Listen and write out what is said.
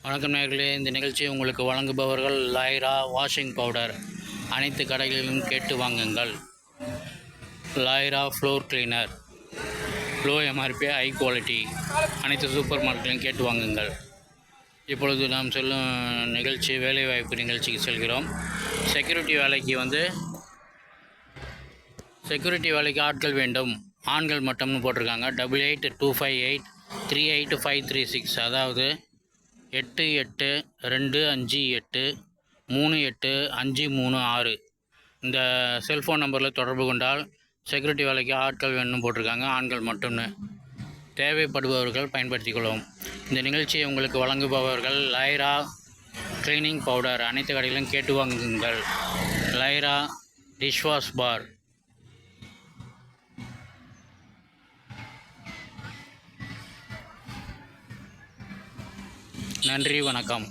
வணக்கம் நேயர்களே, இந்த நிகழ்ச்சியை உங்களுக்கு வழங்குபவர்கள் லைரா வாஷிங் பவுடர். அனைத்து கடைகளிலும் கேட்டு வாங்குங்கள். Lyra floor cleaner, low MRP, high quality. அனைத்து சூப்பர் மார்க்கெட்லையும் கேட்டு வாங்குங்கள். இப்பொழுது நாம் செல்லும் நிகழ்ச்சி வேலைவாய்ப்பு நிகழ்ச்சிக்கு செல்கிறோம். செக்யூரிட்டி வேலைக்கு ஆட்கள் வேண்டும், ஆண்கள் மட்டும்னு போட்டிருக்காங்க. 8825838536, அதாவது 8825838536 இந்த செல்ஃபோன் நம்பரில் தொடர்பு கொண்டால் செக்யூரிட்டி வேலைக்கு ஆட்கள் வேணும்னு போட்டிருக்காங்க. ஆண்கள் மட்டும்னு. தேவைப்படுபவர்கள் பயன்படுத்திக் கொள்வோம். இந்த நிகழ்ச்சியை உங்களுக்கு வழங்குபவர்கள் லைரா கிளீனிங் பவுடர். அனைத்து கடைகளிலும் கேட்டு வாங்குங்கள். லைரா டிஷ்வாஷ் பார். நன்றி, வணக்கம்.